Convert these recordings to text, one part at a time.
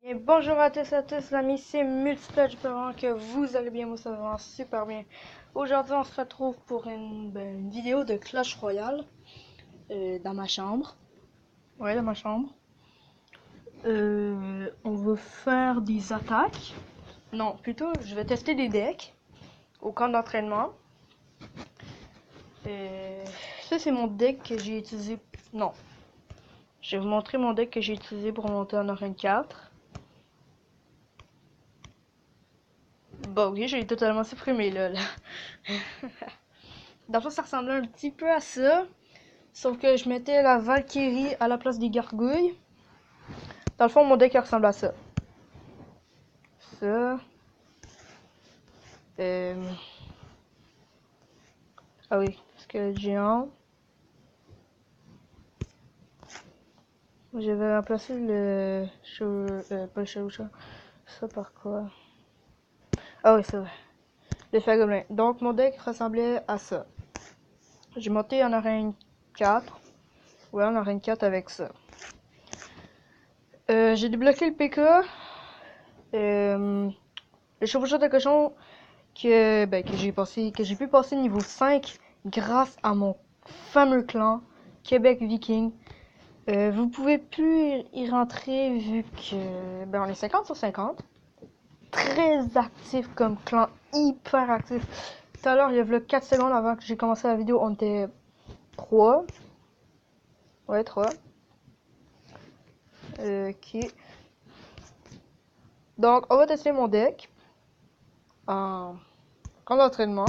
Et bonjour à tous amis, c'est Multiplat, j'espère que vous allez bien, moi ça va super bien. Aujourd'hui on se retrouve pour une vidéo de Clash Royale dans ma chambre. Ouais, dans ma chambre. On va faire des attaques. Non, plutôt je vais tester des decks au camp d'entraînement. Ça c'est mon deck que j'ai utilisé. Non, je vais vous montrer mon deck que j'ai utilisé pour monter en Arène 4. Bah oui, j'ai totalement supprimé là. Dans le fond, ça ressemblait un petit peu à ça. Sauf que je mettais la Valkyrie à la place des gargouilles. Dans le fond, mon deck ressemble à ça. Ça. Ah oui, squelette géant. J'avais remplacé le pas le chevaucheur. Ça par quoi? Ah oui, c'est vrai. L'effet gobelin. Donc mon deck ressemblait à ça. J'ai monté en arène 4. Ouais, en arène 4 avec ça. J'ai débloqué le PK. Le chevaucheur de cochon que j'ai pu passer niveau 5 grâce à mon fameux clan Québec Viking. Vous pouvez plus y rentrer vu que on est 50 sur 50. Très actif comme clan, hyper actif. Tout à l'heure, il y avait 4 secondes avant que j'ai commencé la vidéo, on était 3. Ouais, 3. Ok. Donc, on va tester mon deck en camp d'entraînement.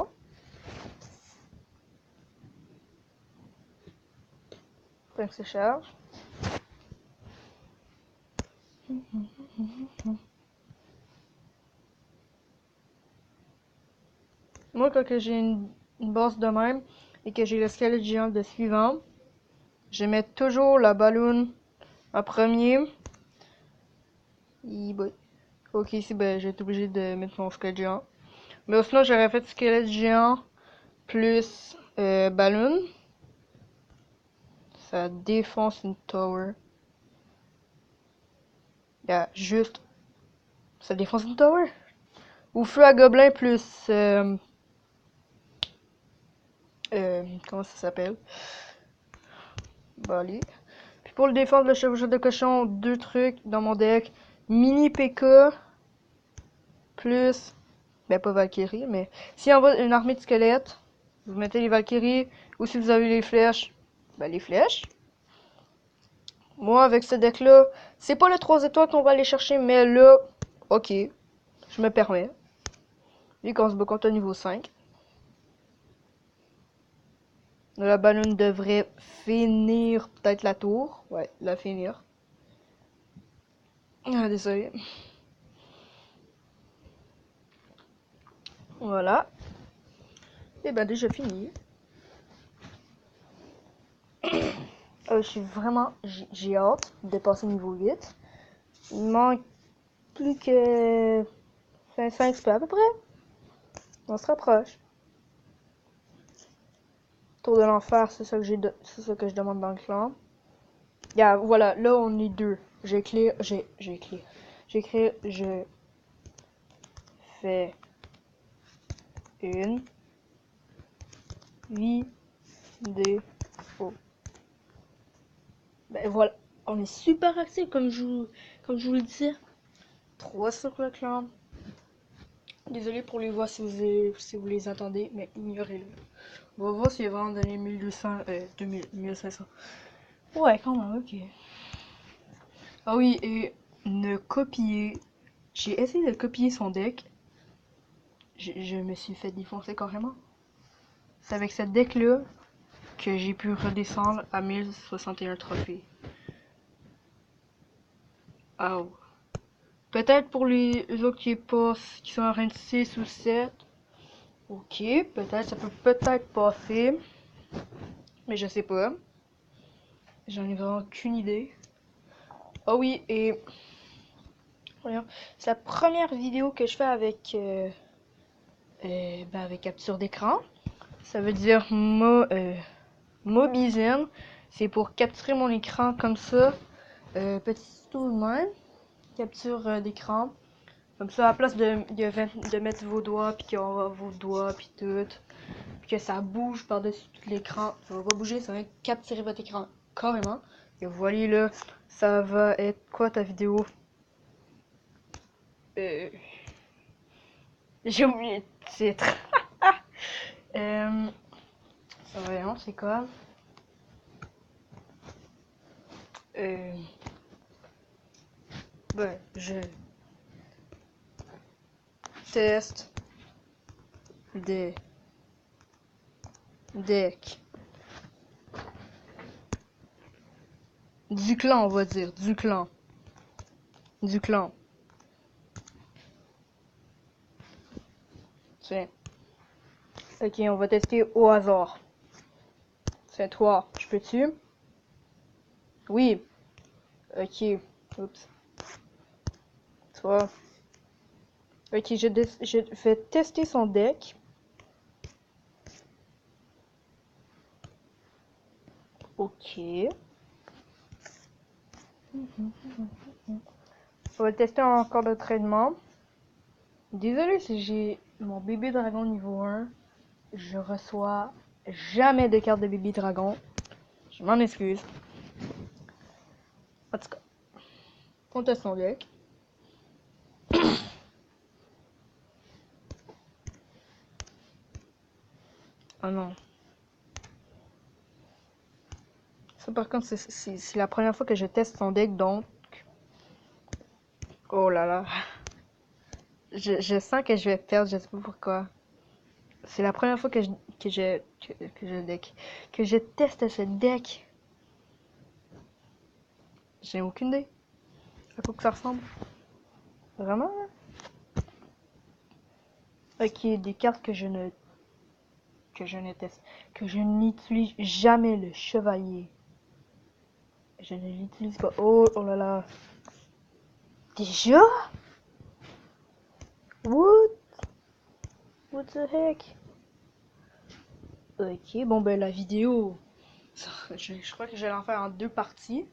Faut que ça charge. Moi, quand j'ai une base de même et que j'ai le squelette géant de suivant, je mets toujours la balloon en premier. Ok, ici, j'ai été obligé de mettre mon squelette géant. Mais sinon, j'aurais fait squelette géant plus balloon. Ça défonce une tower. Juste. Ça défonce une tower. Ou feu à gobelin plus. Comment ça s'appelle? Allez. Puis pour le défendre, le chevaucheur de cochon, 2 trucs dans mon deck. Mini PK. Plus. Pas Valkyrie, mais si on envoie une armée de squelettes, vous mettez les Valkyries. Ou si vous avez les flèches, les flèches. Moi, avec ce deck-là, c'est pas le 3 étoiles qu'on va aller chercher, mais là, ok, je me permets. Vu qu'on se bat contre un niveau 5. La ballon devrait finir peut-être la tour. Ouais, la finir. Ah, désolé. Voilà. Et déjà fini. Je suis vraiment... J'ai hâte de passer niveau 8. Il manque plus que 5 spells à peu près. On se rapproche. Tour de l'enfer, c'est ça que je demande dans le clan. Voilà, là on est 2. J'écris, je fais une vidéo. Voilà, on est super actif comme je vous le disais. 3 sur le clan. Désolé pour les voix si vous les entendez, mais ignorez-le. On va voir s'il est vraiment dans les 1200, 2000, 1500. Ouais, quand même, ok. Ah oui, et ne copier. J'ai essayé de copier son deck. Je me suis fait défoncer carrément. C'est avec cette deck-là que j'ai pu redescendre à 1061 trophées. Oh. Peut-être pour les autres qui sont en range 6 ou 7. Ok, peut-être, ça peut peut-être passer. Mais je sais pas. J'en ai vraiment aucune idée. Oh oui, et... Voyons, c'est la première vidéo que je fais avec... avec capture d'écran. Ça veut dire Mobizen. C'est pour capturer mon écran comme ça. Petit tout de même. capture d'écran. Comme ça, à la place de mettre vos doigts, puis qu'on va vos doigts, puis tout, puis que ça bouge par-dessus tout l'écran, ça va pas bouger, ça va capturer votre écran carrément. Et voilà, là, ça va être quoi ta vidéo? J'ai oublié le titre. Voyons, c'est quoi? Ben, je teste des decks. Du clan, on va dire. Du clan. Du clan. Tiens. Ok, on va tester au hasard. C'est toi. Je peux-tu? Oui. Ok. Oups. Toi. Ok, je vais tester son deck. Ok. On va tester encore d'entraînement. Désolé si j'ai mon bébé dragon niveau 1. Je reçois jamais de carte de bébé dragon. Je m'en excuse. En tout cas, on teste son deck. Oh non. Ça par contre, c'est la première fois que je teste son deck, donc... Oh là là. Je sens que je vais perdre, je sais pas pourquoi. C'est la première fois que je teste ce deck. J'ai aucune idée à quoi que ça ressemble. Vraiment? Ok, des cartes que je teste. Que je n'utilise jamais, le chevalier. Je ne l'utilise pas. Oh, oh là là. Déjà? What the heck? Ok, bon ben la vidéo, je crois que je vais en faire en 2 parties.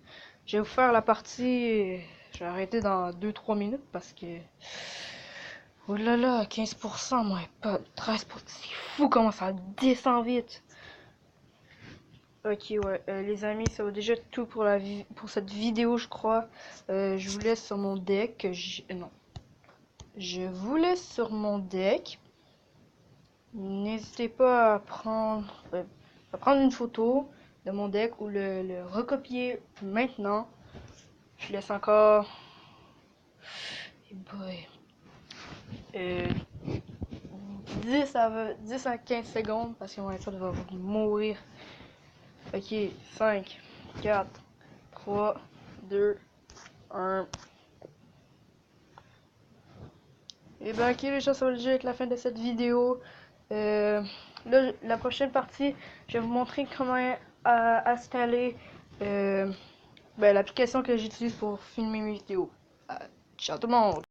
Je vais vous faire la partie, je vais arrêter dans 2-3 minutes parce que... Oh là là, 15%, moi, pas 13%, c'est fou comment ça descend vite. Ok, ouais, les amis, ça va déjà être tout pour pour cette vidéo, je crois. Je vous laisse sur mon deck. Non. Je vous laisse sur mon deck. N'hésitez pas à prendre une photo de mon deck ou le recopier maintenant. Je laisse encore 10 à 15 secondes parce qu'on va être va mourir. Ok, 5, 4, 3, 2, 1. Et ben ok les gens, ça va déjà être la fin de cette vidéo. Là, la prochaine partie, je vais vous montrer comment installer l'application que j'utilise pour filmer mes vidéos. Ciao tout le monde!